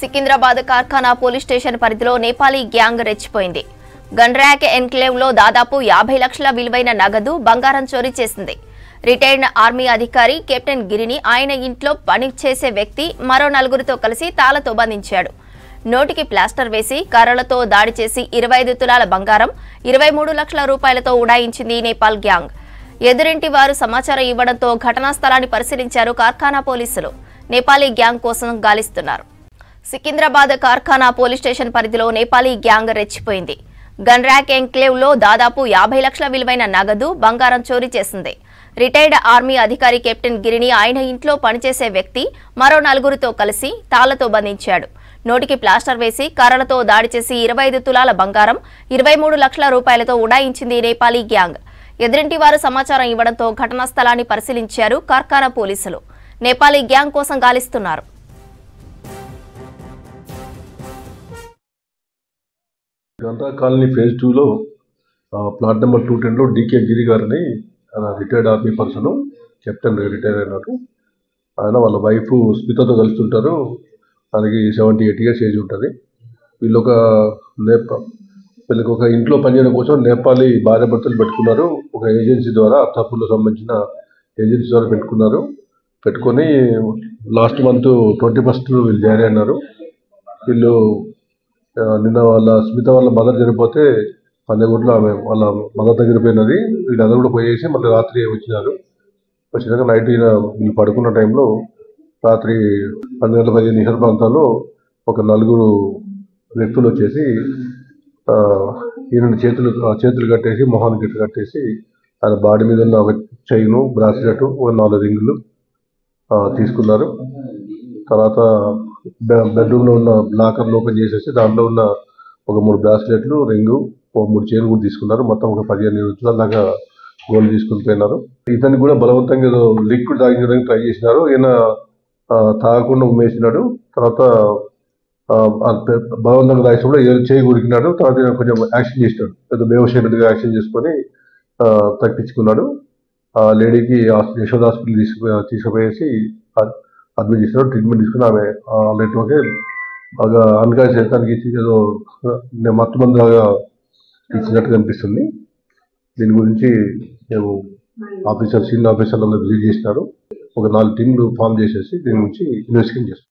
Secunderabad కార్ఖానా police station పరిధిలో Nepali gang రెచ్చిపోయింది. Gun Rock enclave లో దాదాపు 50 లక్షల విలువైన నగదు, బంగారం చోరీ చేసింది. రిటైర్డ్ ఆర్మీ అధికారి కెప్టెన్ గిరిని ఆయన ఇంట్లో పని చేసే వ్యక్తి మరో నలుగురితో కలిసి తాళతో బంధించాడు. నోటికి ప్లాస్టర్ వేసి కర్రలతో దాడి చేసి 25 తులాల బంగారం, 23 లక్షల రూపాయలతో ఉడాయించింది నేపాల్ గ్యాంగ్. ఎదురింటి వారు సమాచారం ఇవ్వడంతో ఘటనా స్థలాన్ని పరిశీలించారు కార్ఖానా పోలీసులు. నేపాలీ గ్యాంగ్ కోసం గాలిస్తున్నారు. సికింద్రాబాద్ కార్ఖానా పోలీస్ స్టేషన్ పరిధిలో నేపాలీ గ్యాంగ్ రెచ్చిపోయింది. గన్రాక్ ఎన్క్లేవ్ లో దాదాపు 50 లక్షల విలువైన నగదు, బంగారం చోరీ చేసింది. రిటైర్డ్ ఆర్మీ అధికారి కెప్టెన్ గిరిని ఆయన ఇంట్లో పనిచేసే వ్యక్తి మరో నలుగురితో కలిసి తాళ్లతో బంధించాడు. నోటికి ప్లాస్టర్ వేసి కర్రలతో దాడి చేసి 25 తులాల బంగారం, 23 లక్షల రూపాయలతో ఉడాయించింది నేపాలీ గ్యాంగ్. ఎదురింటి వారు సమాచారం ఇవ్వడంతో ఘటనా స్థలాన్ని పరిశీలించారు కార్ఖానా పోలీసులు. నేపాలీ గ్యాంగ్ కోసం గాలిస్తున్నారు. గంటా కాలనీ ఫేజ్ 2లో ప్లాట్ నెంబర్ 210లో డికే గిరి గారిని retired army person, captain retire అయినారు. ఆయన వాళ్ళ వైఫ్ స్మితతో కలుస్తుంటారు. ఆయనకి 78 ఇయర్స్ ఏజ్ ఉంటుంది. వీళ్ళు వీళ్ళకి ఒక ఇంట్లో పనిచేయడం కోసం నేపాలీ భార్య భర్తలు పెట్టుకున్నారు. ఒక ఏజెన్సీ ద్వారా, అత్తాపూర్లో సంబంధించిన ఏజెన్సీ ద్వారా పెట్టుకొని లాస్ట్ మంత్ 21st వీళ్ళు జాయిన్ అయినారు. వీళ్ళు నిన్న స్మిత వాళ్ళ మదర్ చనిపోతే పంజగుట్లో ఆమె వాళ్ళ మదర్ దగ్గర పోయినది. వీళ్ళందరూ కూడా పోయేసి మళ్ళీ రాత్రి వచ్చినాక నైట్ వీళ్ళు పడుకున్న టైంలో రాత్రి 12:15 ప్రాంతాల్లో ఒక 4 వ్యక్తులు వచ్చేసి ఈయన చేతులు కట్టేసి, మొహానికి కట్టేసి, ఆయన బాడీ మీద ఉన్న ఒక చైను, బ్రాస్లెట్, ఒక 4 రింగులు తీసుకున్నారు. తర్వాత బెడ్రూమ్లో ఉన్న లాకర్లు ఓపెన్ చేసేసి దాంట్లో ఉన్న ఒక 3 బ్రాస్లెట్లు, రింగు, ఒక 3 చైన్లు కూడా తీసుకున్నారు. మొత్తం ఒక 15 రోజుల దాకా గోల్డ్ తీసుకుని పోయినారు. ఇతన్ని కూడా బలవంతంగా ఏదో లిక్విడ్ తాగించడానికి ట్రై చేసినారు. ఈయన తాగకుండా ఉమ్మేసినాడు. తర్వాత బలవంతంగా తాగినప్పుడు చేయి ఉరికినాడు. తర్వాత ఈయన కొంచెం యాక్షన్ చేసినాడు. ఏదో బేవశైనట్టుగా యాక్షన్ చేసుకొని తప్పించుకున్నాడు. ఆ లేడీకి యశోద హాస్పిటల్ తీసుకుపోయేసి అడ్మిట్ చేసినాడు. ట్రీట్మెంట్ తీసుకుని ఆమె ఆల్రెడీ బాగా అన్కాన్షియస్ చేతానికి ఏదో మత్తు మందులాగా ఇచ్చినట్టు కనిపిస్తుంది. దీని గురించి మేము సీనియర్ ఆఫీసర్లు విజిట్ చేసినారు. ఒక 4 టీంలు ఫామ్ చేసేసి దీని గురించి ఇన్వెస్టిగేషన్ చేస్తాం.